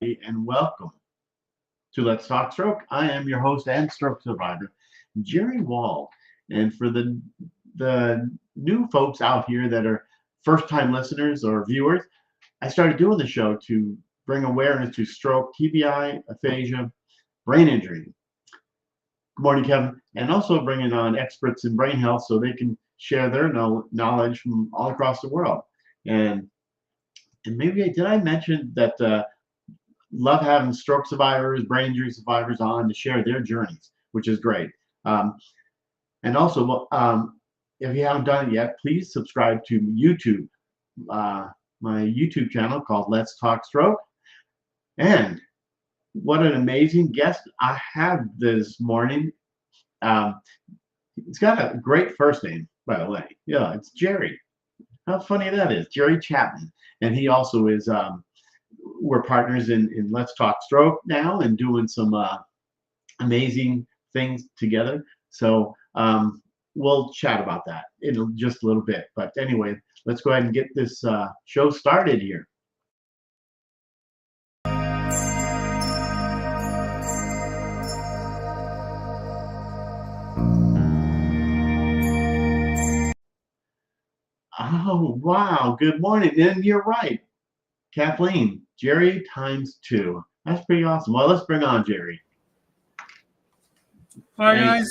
and welcome to Let's Talk Stroke. I am your host and stroke survivor, Jerry Wall. And for the new folks out here that are first-time listeners or viewers, I started doing the show to bring awareness to stroke, TBI, aphasia, brain injury. Good morning, Kevin. And also bringing on experts in brain health so they can share their knowledge from all across the world. And maybe did I mention that love having stroke survivors, brain injury survivors on to share their journeys, which is great. And also, if you haven't done it yet, please subscribe to YouTube, my YouTube channel called Let's Talk Stroke. And what an amazing guest I have this morning. It's got a great first name, by the way. Yeah, it's Jerry. How funny that is, Jerry Chapman. And he also is, we're partners in Let's Talk Stroke now and doing some amazing things together. So we'll chat about that in just a little bit. But anyway, let's go ahead and get this show started here. Oh, wow. Good morning. And you're right, Kathleen. Jerry times 2. That's pretty awesome. Well, let's bring on Jerry. Hi, guys.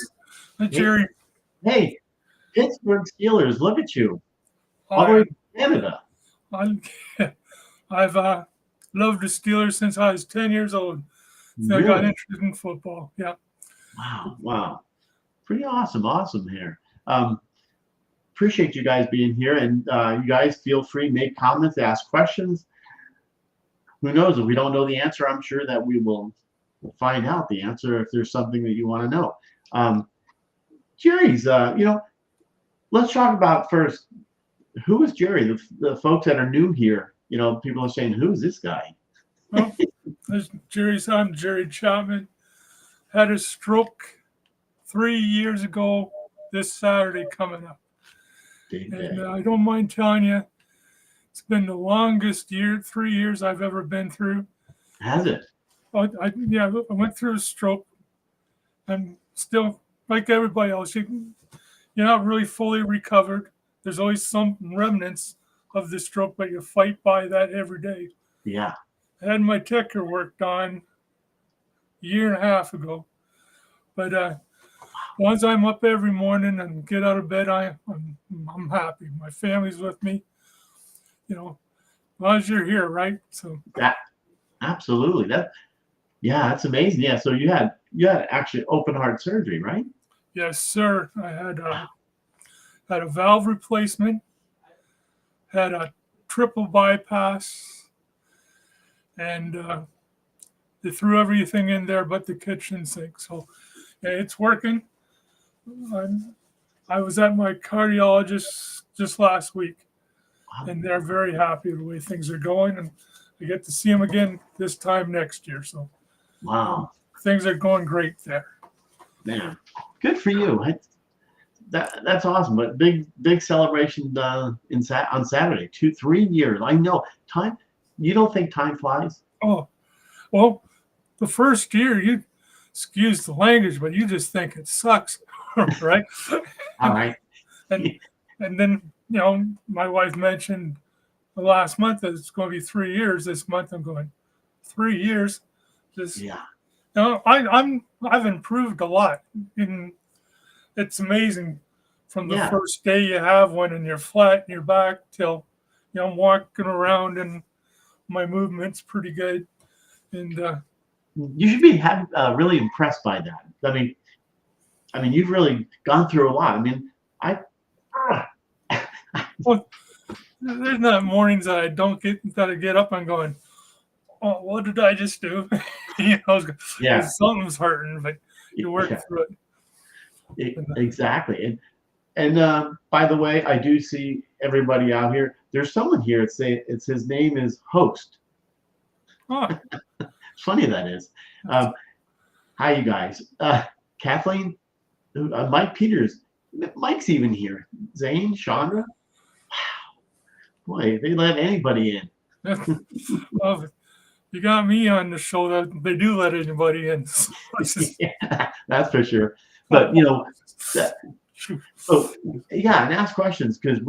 Hi, Jerry. Hey, Pittsburgh Steelers. Look at you. All the way to Canada. I've loved the Steelers since I was 10 years old. So Really? I got interested in football. Yeah. Wow. Pretty awesome here. Appreciate you guys being here, and you guys feel free to make comments, ask questions. Who knows, if we don't know the answer, I'm sure that we will find out the answer if there's something that you want to know. Jerry's, let's talk about first, who is Jerry? The folks that are new here, people are saying, who's this guy? Well, I'm Jerry Chapman. Had a stroke 3 years ago this Saturday coming up. And I don't mind telling you, it's been the longest 3 years I've ever been through. Has it? I went through a stroke. I'm still, like everybody else, you're not really fully recovered. There's always some remnants of the stroke, but you fight by that every day. Yeah. I had my ticker worked on a year and a half ago. But once I'm up every morning and get out of bed, I'm happy. My family's with me. As long as you're here, right? So that absolutely. That's amazing. Yeah. So you had actually open heart surgery, right? Yes, sir. I had a valve replacement, had a triple bypass, and they threw everything in there but the kitchen sink. So yeah, it's working. I was at my cardiologist just last week, and they're very happy the way things are going, and I get to see them again this time next year. So, wow, things are going great there. Man, good for you. That's awesome. But big celebration on Saturday. 3 years. I know time. You don't think time flies? Oh, well, the first year you excuse the language, but you just think it sucks. Right? All right. And then, my wife mentioned last month that it's going to be 3 years. This month I'm going 3 years. I've improved a lot. And it's amazing from the first day you have one and you're flat in your back till I'm walking around and my movement's pretty good. And you should be really impressed by that. I mean, you've really gone through a lot. I mean, well, there's not mornings that I get up and going, oh, what did I just do? Something's hurting, but you work through it. Exactly. And by the way, I do see everybody out here. There's someone here. It's his name is Host. Oh. Funny that is. Hi, you guys. Kathleen. Mike Peters, Mike's even here. Zane, Chandra. Wow, boy, they let anybody in. Well, you got me on the show that they do let anybody in. Yeah, that's for sure. But you know, so yeah, and ask questions because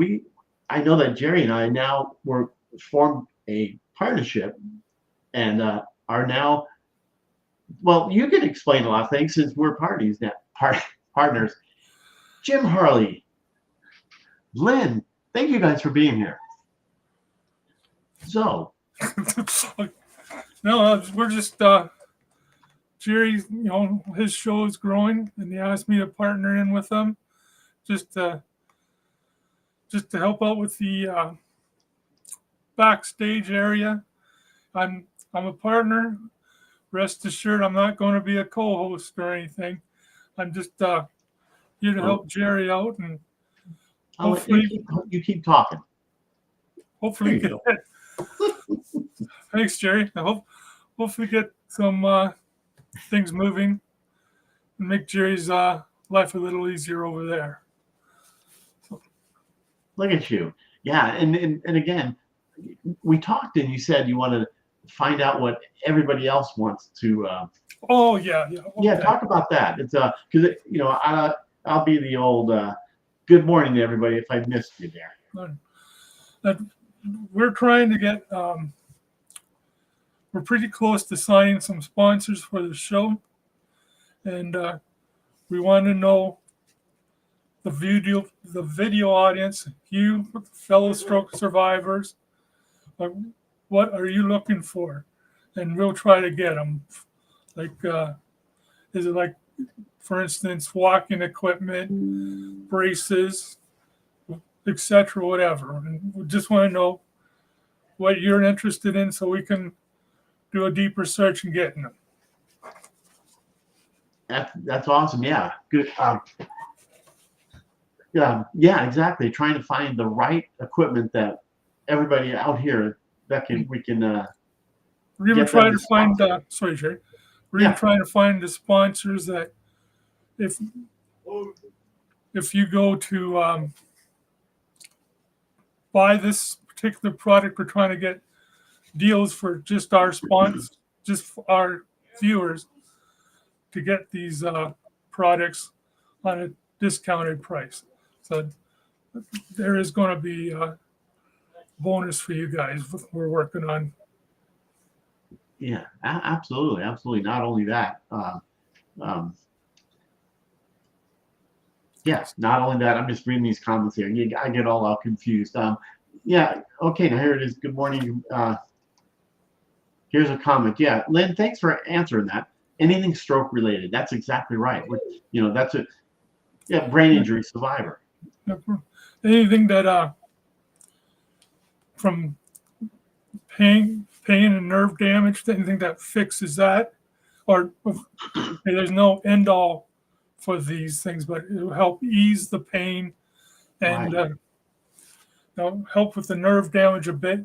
I know that Jerry and I now we're formed a partnership and are now. Well, you can explain a lot of things since we're parties now, partners. Jim Harley, Lynn, thank you guys for being here. So, no, we're just Jerry. You know, his show is growing, and he asked me to partner in with them, just to help out with the backstage area. I'm a partner. Rest assured, I'm not going to be a co-host or anything. I'm just here to help Jerry out, and hopefully you keep talking. Hopefully, thanks, Jerry. I hopefully get some things moving and make Jerry's life a little easier over there. Look at you. Yeah, and again, we talked and you said you wanted to find out what everybody else wants to. Oh yeah. Okay. Yeah, talk about that. It's because you know I'll be the old good morning to everybody if I missed you there. We're trying to get. We're pretty close to signing some sponsors for the show, and we want to know the video audience, you fellow stroke survivors. What are you looking for? And we'll try to get them. Like, is it like, for instance, walking equipment, braces, etc., whatever. And we just want to know what you're interested in so we can do a deeper search and get them. That's awesome. Yeah, good. Yeah, exactly. Trying to find the right equipment that everybody out here that we can. We're even trying to find. Sorry, Jerry. We're even trying to find the sponsors that, if you go to buy this particular product, we're trying to get deals for just our sponsors, just for our viewers, to get these products on a discounted price. So there is going to be a bonus for you guys we're working on. Yeah, absolutely. Not only that, yeah, not only that. I'm just reading these comments here. I get all confused. Yeah, okay. Now here it is. Good morning. Here's a comment. Yeah, Lynn, thanks for answering that. Anything stroke related. That's exactly right. That's a brain injury survivor. Anything that from pain and nerve damage, anything that fixes that, or there's no end all for these things, but it will help ease the pain and help with the nerve damage a bit.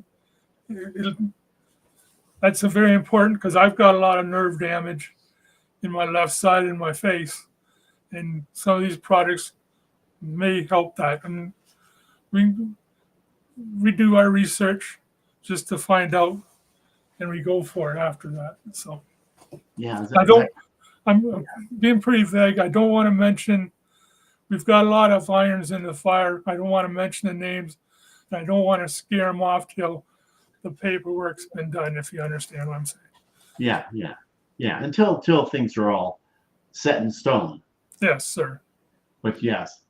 That's very important because I've got a lot of nerve damage in my left side and my face, and some of these products may help that. And we do our research just to find out, and we go for it after that. So yeah, I'm being pretty vague. I don't want to mention. We've got a lot of irons in the fire. I don't want to mention the names. And I don't want to scare them off till the paperwork's been done, if you understand what I'm saying. Yeah. Until things are all set in stone. Yes, sir. But yes,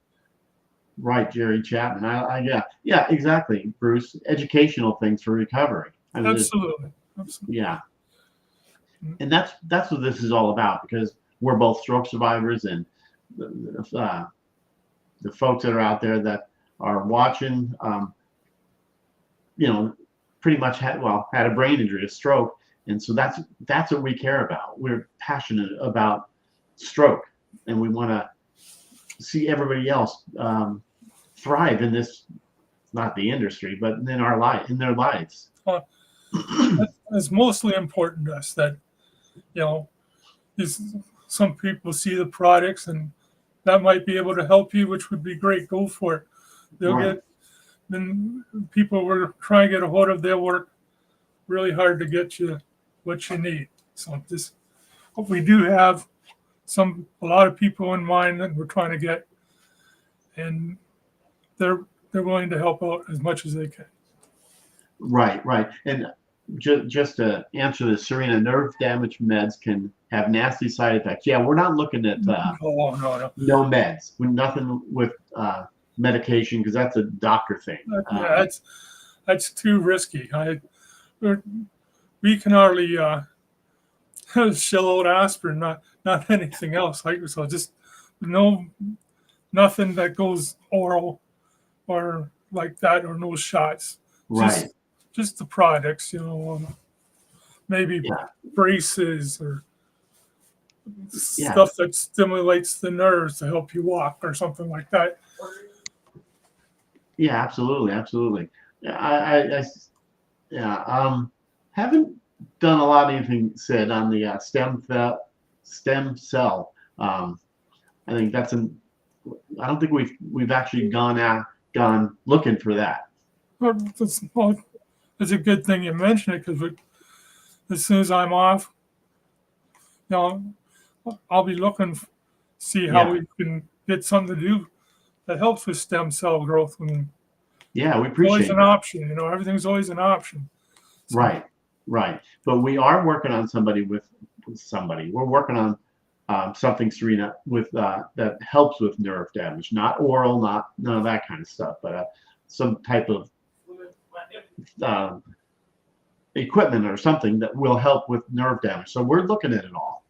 right, Jerry Chapman. Yeah, exactly, Bruce. Educational things for recovery. Absolutely. Yeah, and that's what this is all about, because we're both stroke survivors, and the folks that are out there that are watching, pretty much had a brain injury, a stroke, and so that's what we care about. We're passionate about stroke, and we want to see everybody else thrive in this, not the industry, but in their lives. It's mostly important to us that, some people see the products and that might be able to help you, which would be great. Go for it. Then people we're trying to get a hold of, they'll work really hard to get you what you need. So this, we do have a lot of people in mind that we're trying to get, and they're willing to help out as much as they can. Right, right. And just to answer this, Serena, nerve damage meds can have nasty side effects. Yeah, we're not looking at No. no meds. Nothing with medication, because that's a doctor thing. Yeah, that's too risky. We can hardly shell out aspirin, not anything else. Like, so just nothing that goes oral or like that, or no shots. Right. Just the products, maybe braces or stuff that stimulates the nerves to help you walk or something like that. Yeah, absolutely, absolutely. I haven't done a lot of anything said on the stem cell. I think I don't think we've actually gone looking for that. It's a good thing you mention it, because as soon as I'm off, I'll be looking to see how we can get something to do that helps with stem cell growth. And yeah, we appreciate always an option. Everything's always an option. So, right. But we are working on We're working on something, Serena, with that helps with nerve damage. Not oral, none of that kind of stuff, but some type of equipment or something that will help with nerve damage. So we're looking at it all.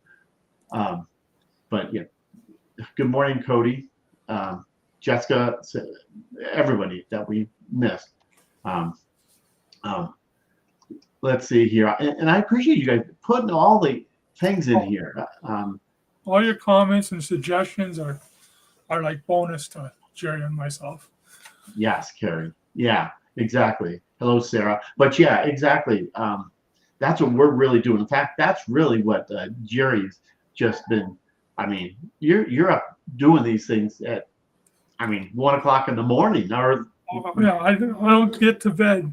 But yeah, good morning, Cody, Jessica, everybody that we missed. Let's see here, and I appreciate you guys putting all the things in here. All your comments and suggestions are like bonus to Jerry and myself. Yes, Carrie. Yeah, exactly. Hello, Sarah. But yeah, exactly. That's what we're really doing. In fact, that's really what Jerry's just been. I mean, you're up doing these things at, 1 o'clock in the morning, or yeah, I don't get to bed.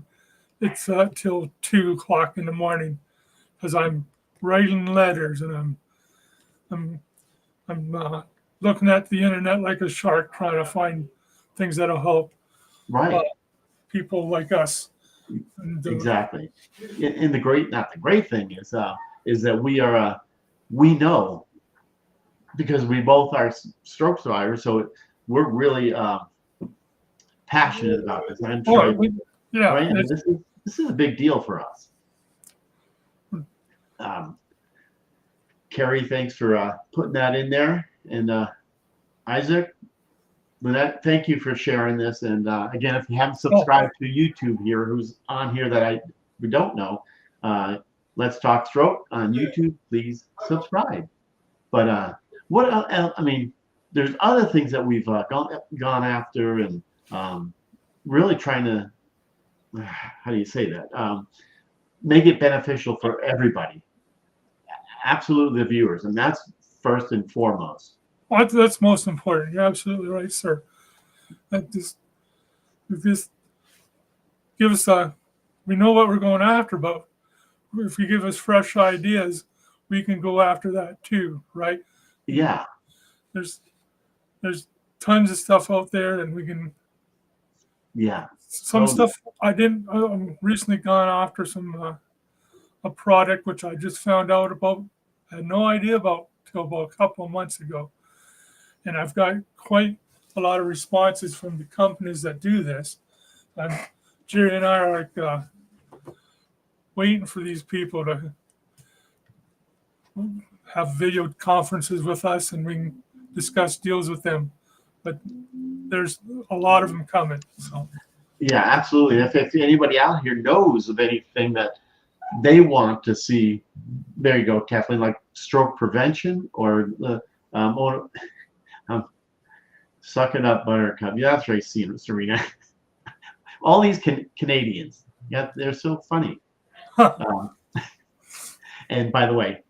It's till 2 o'clock in the morning, because I'm writing letters and I'm looking at the internet like a shark, trying to find things that'll help people like us. Exactly. And the great thing is that we know, because we both are stroke survivors, so we're really passionate about this. I'm sure. Right? This is a big deal for us. Carrie, thanks for putting that in there, and Isaac, Lynette, thank you for sharing this. And again, if you haven't subscribed to YouTube here, who's on here that we don't know, Let's Talk Stroke on YouTube, please subscribe. But what else? There's other things that we've gone after, and really trying to, how do you say that? Make it beneficial for everybody. Absolutely, the viewers, and that's first and foremost. Well, that's most important. You're absolutely right, sir. Just give us we know what we're going after, but if you give us fresh ideas, we can go after that too, right? Yeah. There's tons of stuff out there, and we can. Yeah. Some stuff I'm recently gone after a product which I just found out about. I had no idea about till about a couple of months ago. And I've got quite a lot of responses from the companies that do this. And Jerry and I are like waiting for these people to have video conferences with us, and we can discuss deals with them. But there's a lot of them coming. So. Yeah, absolutely. If anybody out here knows of anything that they want to see, there you go, Kathleen, like stroke prevention or suck it up, Buttercup. Yeah, that's right, Serena. All these Canadians, yeah, they're so funny. And by the way,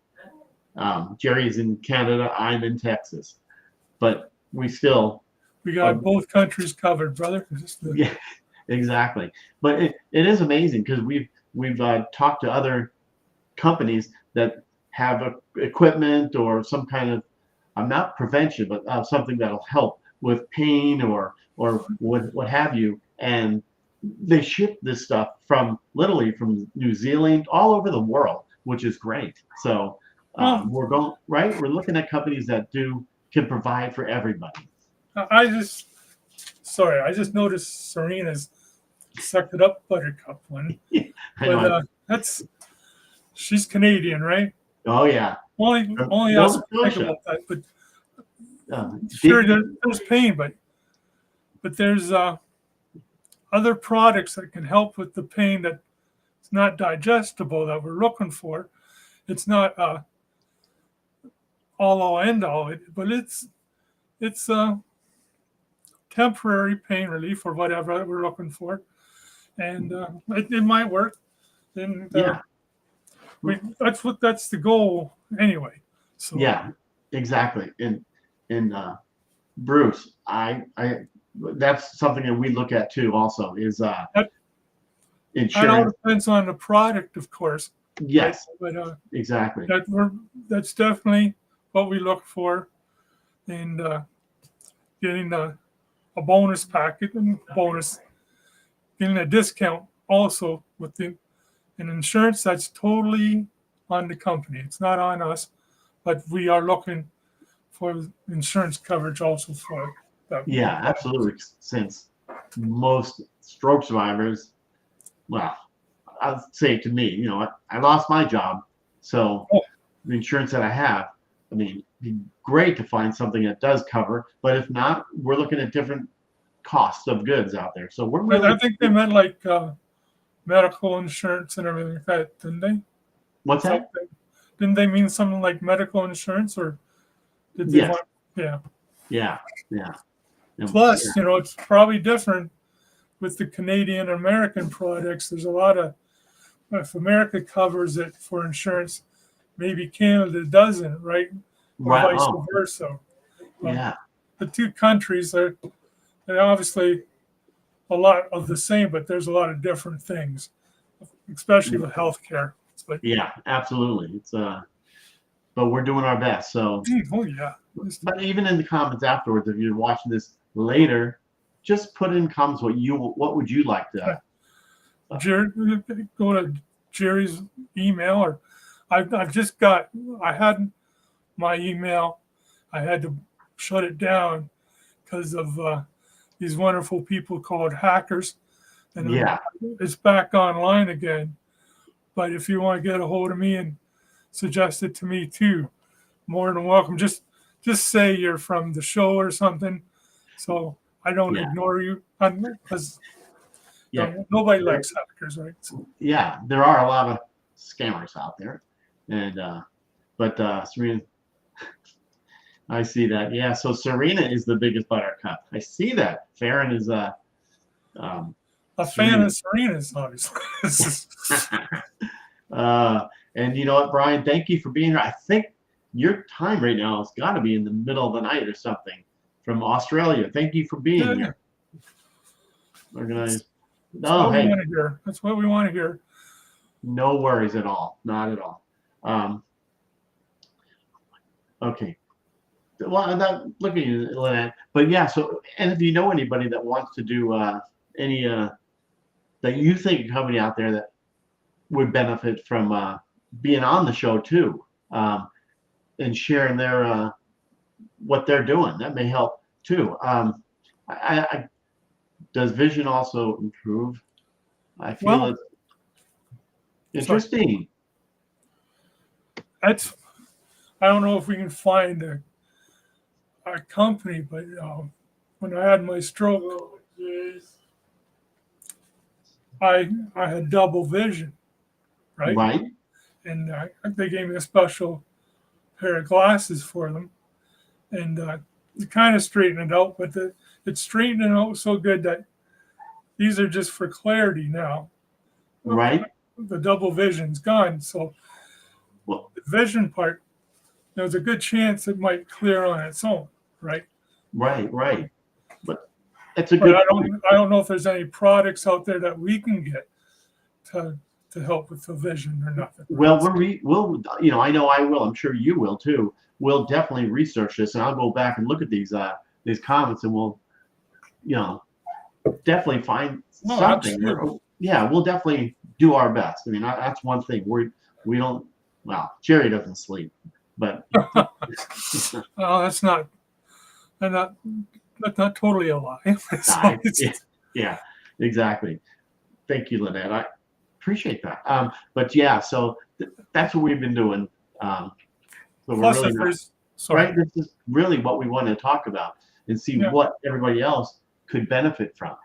Jerry's in Canada, I'm in Texas, but we got both countries covered, brother. Yeah, exactly. But it is amazing, because we've talked to other companies that have equipment or some kind of not prevention, but something that'll help with pain or what have you, and they ship this stuff from literally from New Zealand all over the world, which is great. So we're going right. We're looking at companies that can provide for everybody. I just noticed Serena's sucked it up buttercup one, but she's Canadian, right? Oh yeah. Only us think about that, but sure, there's pain, but there's other products that can help with the pain that's not digestible that we're looking for. It's not all end all, but it's temporary pain relief or whatever we're looking for, and it might work. And that's the goal anyway. So yeah, exactly. And Bruce, I that's something that we look at too. Also, is insurance. It all depends on the product, of course. Yes, but exactly. That's definitely what we look for, and getting a bonus packet and getting a discount also with an insurance that's totally on the company. It's not on us, but we are looking for insurance coverage also for that. Yeah, absolutely. Since most stroke survivors, well, I'll say to me, I lost my job, so the insurance that I have, I mean, it'd be great to find something that does cover, but if not, we're looking at different costs of goods out there. So we're really. I think they meant like medical insurance and everything like that, didn't they? What's that? Didn't they mean something like medical insurance, or did they want? Yeah. Plus, it's probably different with the Canadian and American products. There's a lot of, if America covers it for insurance, maybe Canada doesn't, right? Or vice versa. The two countries they're obviously a lot of the same, but there's a lot of different things, especially with healthcare. But yeah, absolutely. It's but we're doing our best. So but even in the comments afterwards, if you're watching this later, just put in comments what would you like to Jerry, go to Jerry's email, or I had my email, I had to shut it down because of these wonderful people called hackers, and it's back online again. But if you want to get a hold of me and suggest it to me too, more than welcome. Just say you're from the show or something, so I don't ignore you, because nobody likes hackers, right? So. Yeah, there are a lot of scammers out there, and but Serena, I see that. Yeah, so Serena is the biggest buttercup. I see that. Farron is a fan of Serena's, obviously. And you know what, Brian? Thank you for being here. I think your time right now has got to be in the middle of the night or something from Australia. Thank you for being here. Organized. That's what we want to hear. No worries at all. Not at all. Okay. Well, I'm not looking at you, Lynette. But yeah, so, and if you know anybody that wants to do any that you think a company out there that would benefit from being on the show too, and sharing their what they're doing, that may help too. Does vision also improve? I feel it's interesting. I don't know if we can find a company, but when I had my stroke, I had double vision, right? Right. And they gave me a special pair of glasses for them, and it kind of straightened it out, but it's straightening out so good that these are just for clarity now. Right. The double vision's gone, so the vision part, there's a good chance it might clear on its own, right? Right. But it's a good point. I don't know if there's any products out there that we can get to to help with the vision or nothing. Well, we'll, I know I will. I'm sure you will too. We'll definitely research this, and I'll go back and look at these comments, and we'll, definitely find something. We'll definitely do our best. I mean, that's one thing. We don't. Well, Jerry doesn't sleep, but well, that's not totally a lie. Yeah, exactly. Thank you, Lynette. I appreciate that. But yeah, so that's what we've been doing. So Plus, we're really right. This is really what we want to talk about and see what everybody else could benefit from.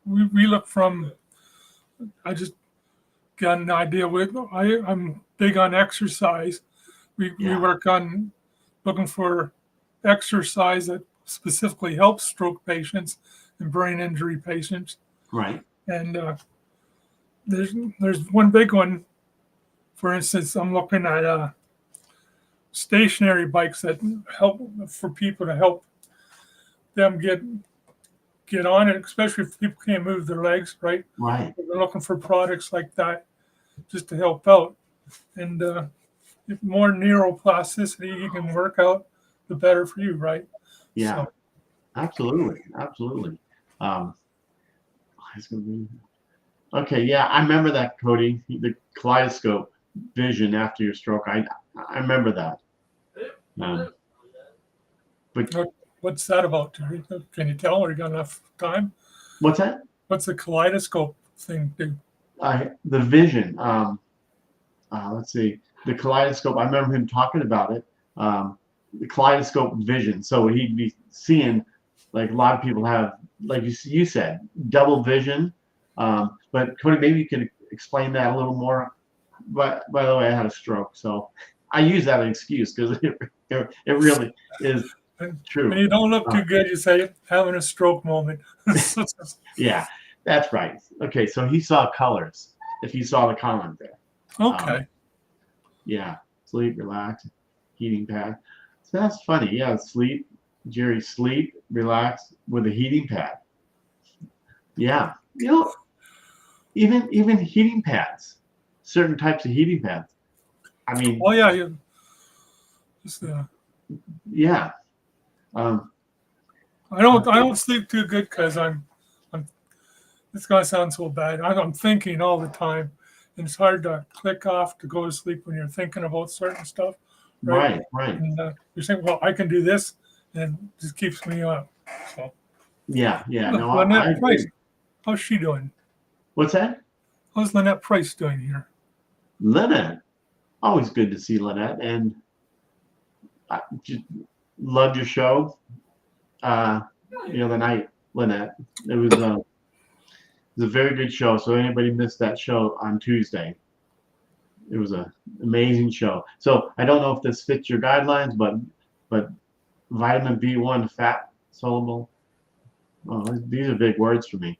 We look from. I just got an idea with. I'm big on exercise. We work on looking for exercise that specifically helps stroke patients and brain injury patients. Right. And there's one big one. For instance, I'm looking at stationary bikes that help for people to help them get on it, especially if people can't move their legs, right? Right. We're looking for products like that just to help out. And if more neuroplasticity you can work out, the better for you, right? Yeah, so. Absolutely. Okay, yeah, I remember that, Cody, the kaleidoscope vision after your stroke. I remember that. But what's that about, Jerry? Can you tell, or you got enough time? What's that? What's the kaleidoscope thing do? The vision. Let's see. The kaleidoscope. I remember him talking about it. The kaleidoscope vision. So he'd be seeing, like a lot of people have, like you said, double vision. But Cody, maybe you can explain that a little more. But by the way, I had a stroke, so I use that as an excuse because it really is true. When you don't look too good, you say having a stroke moment. Yeah, that's right. Okay, so he saw colors. If you saw the comment there. Okay. Yeah, sleep, relax, heating pad. So that's funny. Yeah, sleep. Jerry, sleep, relax with a heating pad. Yeah, even heating pads, certain types of heating pads. I mean. Oh yeah. Yeah. I don't sleep too good because I'm. It's gonna sound so bad. I'm thinking all the time, and it's hard to click off to go to sleep when you're thinking about certain stuff. Right. And you're saying, well, I can do this, and it just keeps me up. So. Yeah. No, Lynette Price, how's she doing? What's that? How's Lynette Price doing here? Lynette, always good to see Lynette, and I just loved your show. The night, Lynette, it was a very good show. So anybody missed that show on Tuesday, it was an amazing show. So I don't know if this fits your guidelines, but vitamin B1 fat soluble. Oh, these are big words for me.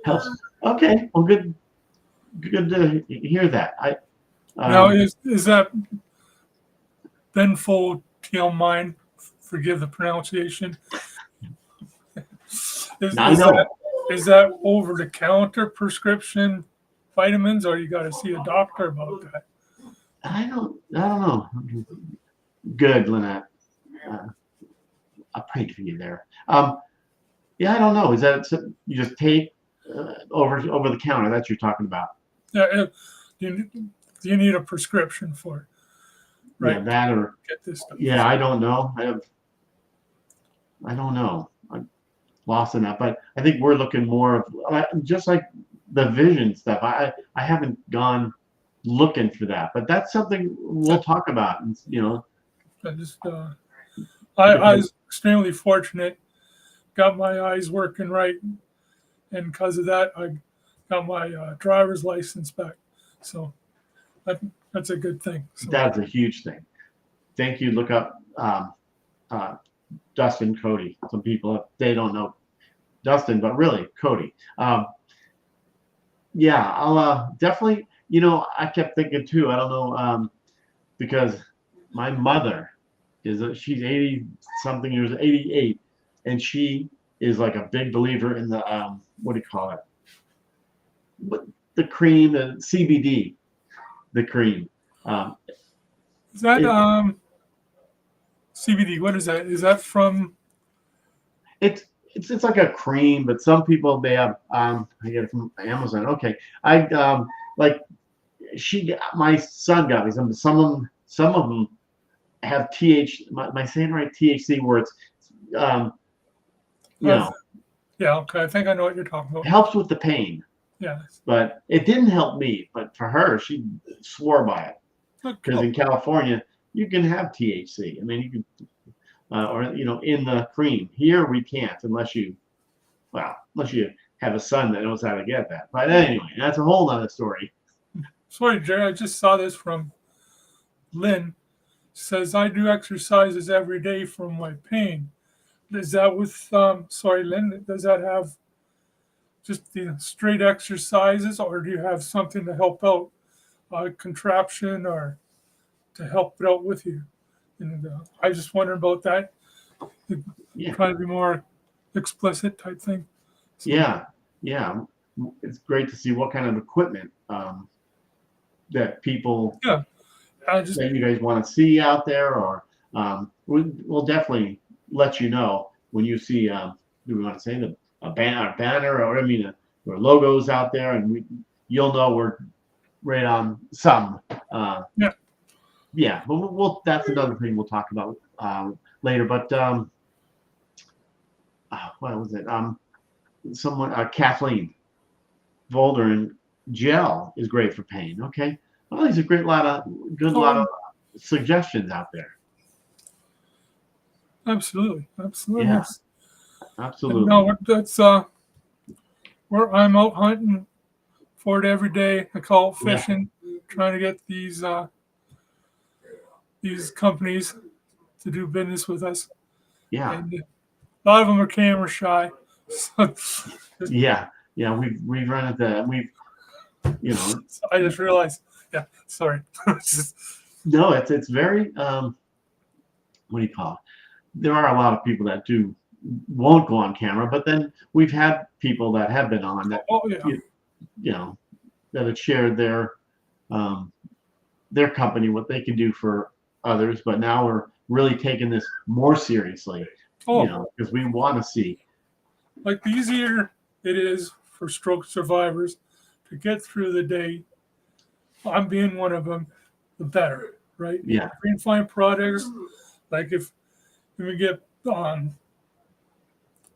Helps. Okay, well, good to hear that. Now is that benfotiamine? Forgive the pronunciation. Is that over-the-counter prescription vitamins, or you got to see a doctor about that? I don't know. Good, Lynette. I prayed for you there. Yeah, I don't know. Is that you just take over the counter? That's what you're talking about. Yeah. Do you need a prescription for it? Right. Yeah, that or get this stuff. Yeah, I don't know. I don't know. I'm lost in that, but I think we're looking more of just like the vision stuff. I haven't gone looking for that, but that's something we'll talk about. I was extremely fortunate. Got my eyes working right, and because of that, I got my driver's license back. So that's a good thing. So. That's a huge thing. Thank you. Look up Dustin Cody. Some people, they don't know Dustin, but really Cody. Yeah, I'll definitely. I kept thinking too. I don't know because my mother she's 80 something years, 88, and she is like a big believer in the what do you call it? the cream, the CBD, the cream. Um, Is that it, CBD? What is that? Is that from? it's like a cream, but some people they have. I get it from Amazon. Okay, I like my son got me some. Some of them have Am I saying right? THC, where it's um, you Of, know, yeah. Okay. I think I know what you're talking about. helps with the pain. Yeah. But it didn't help me. But for her, she swore by it because in California you can have THC. I mean, you can, or in the cream. Here we can't unless you have a son that knows how to get that. But anyway, that's a whole other story. Sorry, Jerry. I just saw this from Lynn. Says I do exercises every day for my pain. Is that with sorry, Lynn? Does that have just the straight exercises, or do you have something to help out, contraption, or to help it out with you? And I just wonder about that. Yeah. Trying to be more explicit type thing. So, yeah. It's great to see what kind of equipment that people that you guys want to see out there, or we'll definitely let you know when you see. Do we want to say a banner, or or logos out there, and you'll know we're right on some. But that's another thing we'll talk about later. But what was it? Kathleen Volder gel is great for pain. Okay, well, these are lot of suggestions out there. Absolutely. Yeah, absolutely. No, that's where I'm out hunting for it every day. I call it fishing, trying to get these companies to do business with us. Yeah. And a lot of them are camera shy. So, yeah. We've run into I just realized. Yeah, sorry. No, it's very what do you call it? There are a lot of people that won't go on camera, but then we've had people that have been on that that have shared their company, what they can do for others. But now we're really taking this more seriously, because we want to see. Like the easier it is for stroke survivors to get through the day, I'm being one of them, the better, right? Yeah. If we can find products, like if we get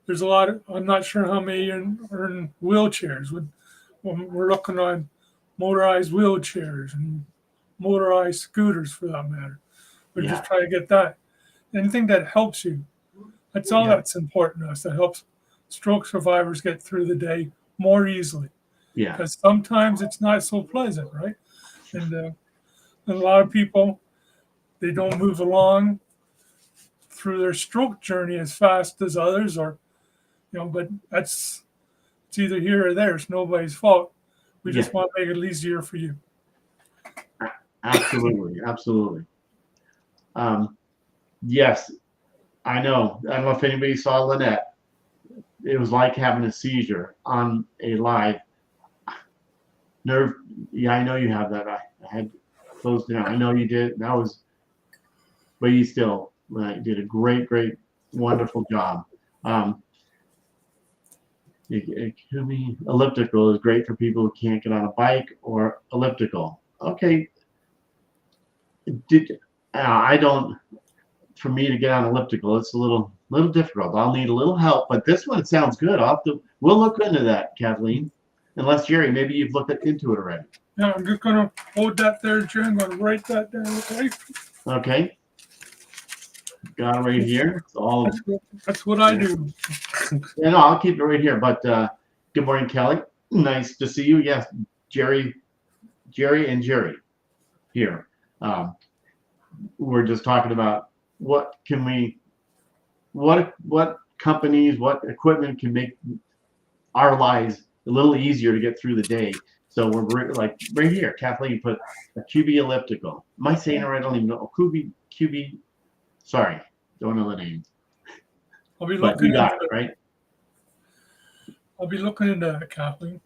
there's a lot of, I'm not sure how many are in wheelchairs. When we're looking on motorized wheelchairs and motorized scooters for that matter. We're just trying to get that. Anything that helps you. That's all that's important to us. That helps stroke survivors get through the day more easily. Yeah. Because sometimes it's not so pleasant, right? And a lot of people, they don't move along through their stroke journey as fast as others, or but it's either here or there. It's nobody's fault. We just want to make it easier for you. Absolutely. Yes, I know. I don't know if anybody saw Lynette. It was like having a seizure on a live nerve. Yeah, I know you have that. I had closed down. I know you did. But you still did a great, wonderful job. Elliptical is great for people who can't get on a bike or elliptical. Okay. For me to get on elliptical, it's a little difficult. I'll need a little help, but this one sounds good. We'll look into that, Kathleen. Unless, Jerry, maybe you've looked into it already. Yeah, I'm just going to hold that there, Jerry. I'm going to write that down, okay? Okay. Got it right here. That's what I do. Yeah, no, I'll keep it right here. But good morning, Kelly. Nice to see you. Yes, Jerry and Jerry here. We're just talking about what companies, what equipment can make our lives a little easier to get through the day. So we're like right here, Kathleen put a QB elliptical. Am I saying it right? I don't even know. QB. Sorry, don't know the name. I'll be but you got it right. I'll be looking into that, Kathleen.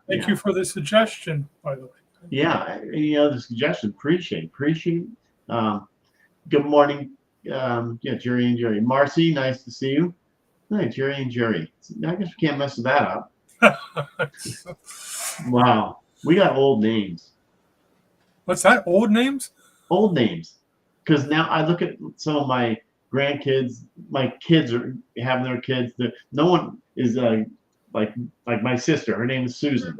Thank you for the suggestion, by the way. Yeah. Any other suggestions? Appreciate. Um, Good morning. Yeah, Jerry and Jerry. Marcy, nice to see you. Hey, Jerry and Jerry. I guess we can't mess that up. Wow. We got old names. What's that? Old names? Old names. Because now I look at some of my grandkids. My kids are having their kids. No one is like my sister. Her name is Susan.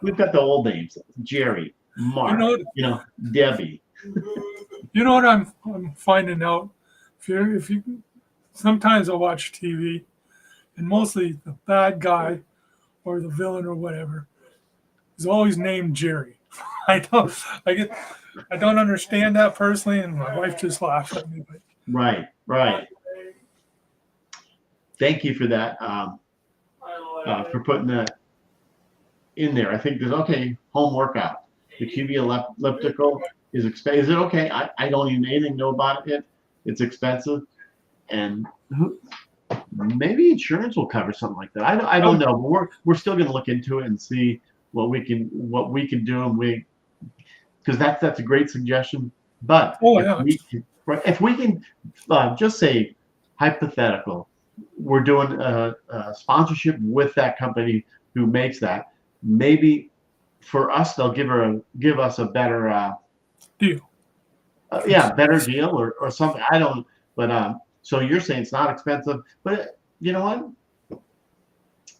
We've got the old names. Jerry, Mark, Debbie. You know what I'm finding out? If you sometimes I watch TV, and mostly the bad guy or the villain or whatever is always named Jerry. I don't understand that personally, and my wife just laughs at me. But. Right. Thank you for that. For putting that in there. I think there's home workout. The QV elliptical is expensive. Is it okay? I don't even anything know about it yet. It's expensive, and maybe insurance will cover something like that. I don't know, but we're still going to look into it and see what we can do, and because that's a great suggestion. But if we can just say hypothetical, we're doing a sponsorship with that company who makes that. Maybe for us, they'll give us a better deal. Better deal or something. I don't. But so you're saying it's not expensive, but you know what?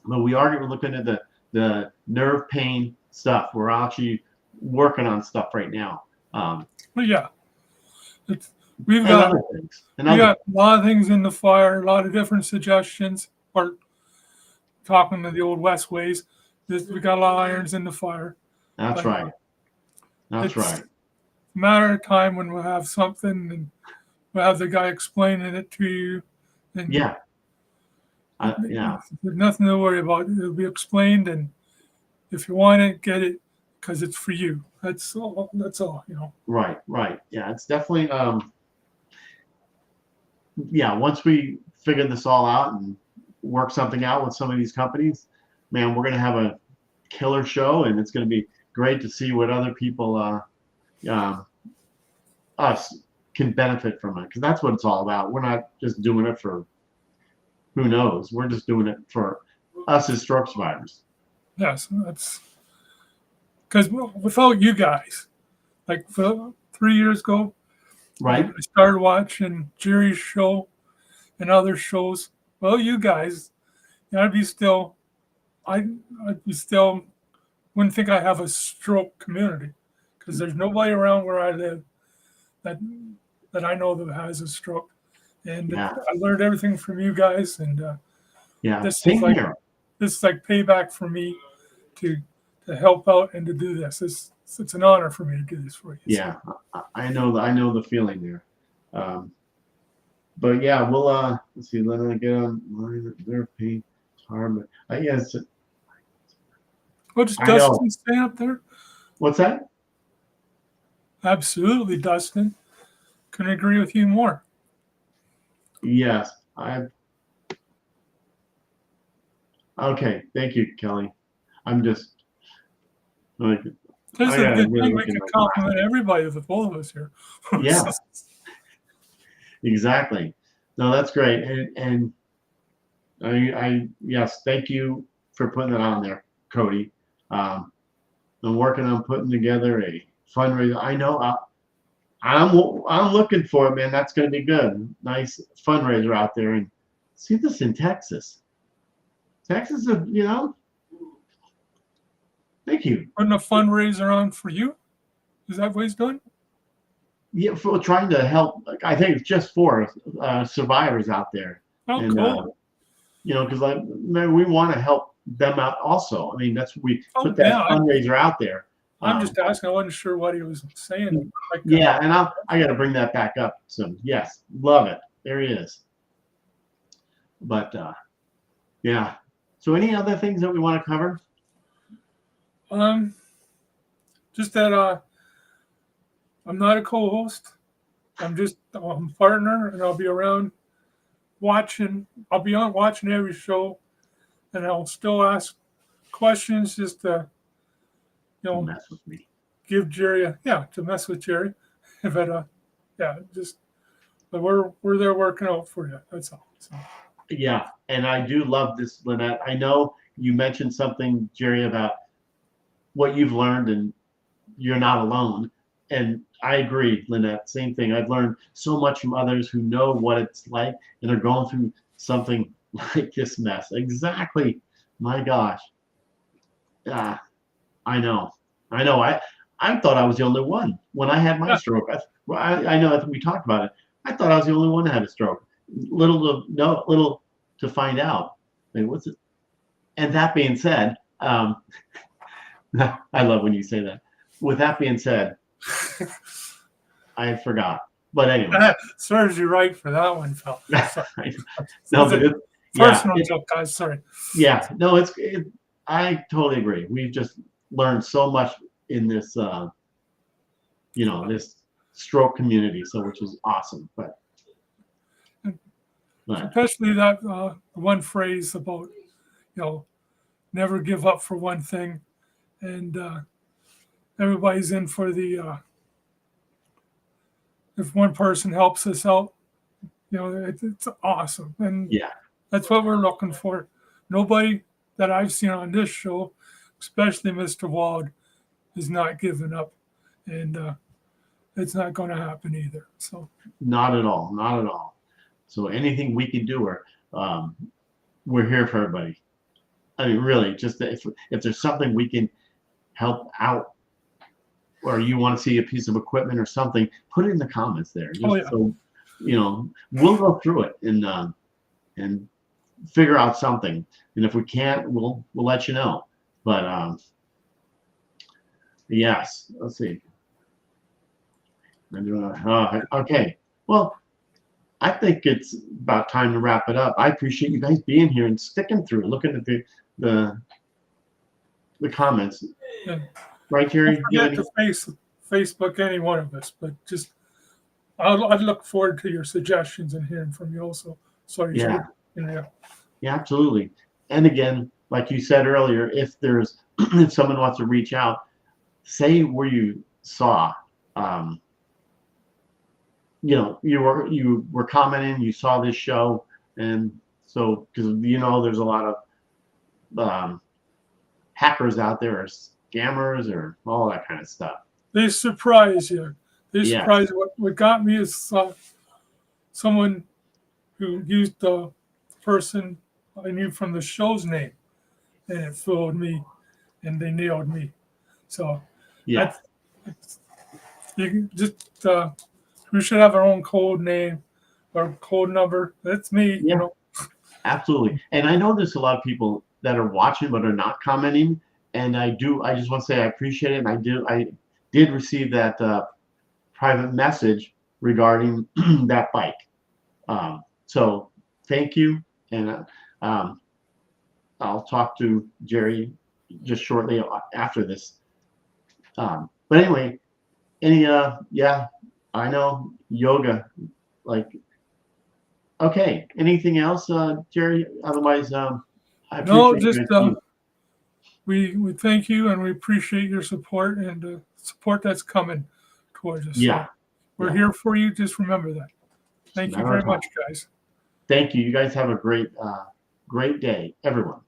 But we are looking at the nerve pain stuff. We're actually working on stuff right now. We've got a lot of things in the fire, a lot of different suggestions. Or talking to the old West ways, we got a lot of irons in the fire. That's right. That's right. A matter of time when we'll have something and we'll have the guy explaining it to you. And there's nothing to worry about. It'll be explained, and if you want it, get it because it's for you. That's all. Right. Yeah, it's definitely. Once we figure this all out and work something out with some of these companies, man, we're gonna have a killer show, and it's gonna be great to see what other people, us, can benefit from it, because that's what it's all about. We're not just doing it for who knows. We're just doing it for us as stroke survivors. Yes, that's because without you guys, like 3 years ago, right? I started watching Jerry's show and other shows. Well, you guys, I'd be still wouldn't think I have a stroke community because there's nobody around where I live that I know that has a stroke, and I learned everything from you guys, and this is like payback for me to help out and to do this. It's an honor for me to do this for you. Yeah, so. I know the feeling there. But yeah, we'll let's see. Let me get on their pain. It's hard, but yes. What does Dustin say up there? What's that? Absolutely, Dustin. Couldn't agree with you more. Yes, okay, thank you, Kelly. I'm just like. This is a good thing. We can compliment everybody with both of us here. Yeah. Exactly. No, that's great. And I yes, thank you for putting that on there, Cody. I'm working on putting together a fundraiser. I know I'm looking for it, man. That's going to be good. Nice fundraiser out there. And see this in Texas. Texas, thank you. Putting a fundraiser on for you? Is that what he's doing? Yeah, for trying to help. I think it's just for survivors out there. Oh, and, cool. Because we want to help them out also. I mean, we put that fundraiser out there. I'm just asking. I wasn't sure what he was saying. And I got to bring that back up soon. Yes, love it. There he is. But yeah. So, any other things that we want to cover? Just that I'm not a co-host. I'm just a partner, and I'll be around watching. I'll be on watching every show, and I'll still ask questions just to, mess with me. give Jerry to mess with Jerry. But but we're there working out for you. That's all. So. Yeah, and I do love this, Lynette. I know you mentioned something, Jerry, about what you've learned, and you're not alone. And I agree, Lynette. Same thing. I've learned so much from others who know what it's like and are going through something like this mess. Exactly. My gosh. I know. I thought I was the only one when I had my stroke. I know. I think we talked about it. I thought I was the only one that had a stroke. Little to find out. Like, what's it? And that being said, I love when you say that. With that being said, I forgot. But anyway, serves you right for that one, Phil. No, but personal joke, guys. Sorry. Yeah, no, I totally agree. We've just learned so much in this, this stroke community, which is awesome. But especially that one phrase about, never give up for one thing, and everybody's in for the. If one person helps us out, it's awesome, and that's what we're looking for. Nobody that I've seen on this show, especially Mr. Wald, is not giving up, and it's not going to happen either. So not at all. So anything we can do, we're here for everybody. I mean, really, just if there's something we can help out, or you want to see a piece of equipment or something, put it in the comments there. So we'll go through it and figure out something. And if we can't, we'll let you know. But yes, let's see. Okay. Well, I think it's about time to wrap it up. I appreciate you guys being here and sticking through, looking at the comments. Yeah. Right, Jerry? Don't forget to Facebook any one of us, but just I'd look forward to your suggestions and hearing from you also. Sorry. Yeah, absolutely. And again, like you said earlier, if someone wants to reach out, say where you saw. You were commenting, you saw this show, and so because there's a lot of hackers out there, or scammers, or all that kind of stuff. They surprise you. Surprise you. What got me is someone who used the person I knew from the show's name, and it fooled me, and they nailed me. So you can just we should have our own code name or code number. That's me. Absolutely. And I know there's a lot of people that are watching but are not commenting. And I just want to say I appreciate it. And I did receive that private message regarding that bike. So thank you. And I'll talk to Jerry just shortly after this. But anyway, I know yoga, okay. Anything else, Jerry? Otherwise, I appreciate we thank you, and we appreciate your support and the support that's coming towards us. Yeah. So we're here for you. Just remember that. Thank you very much, guys. Thank you. You guys have a great day, everyone.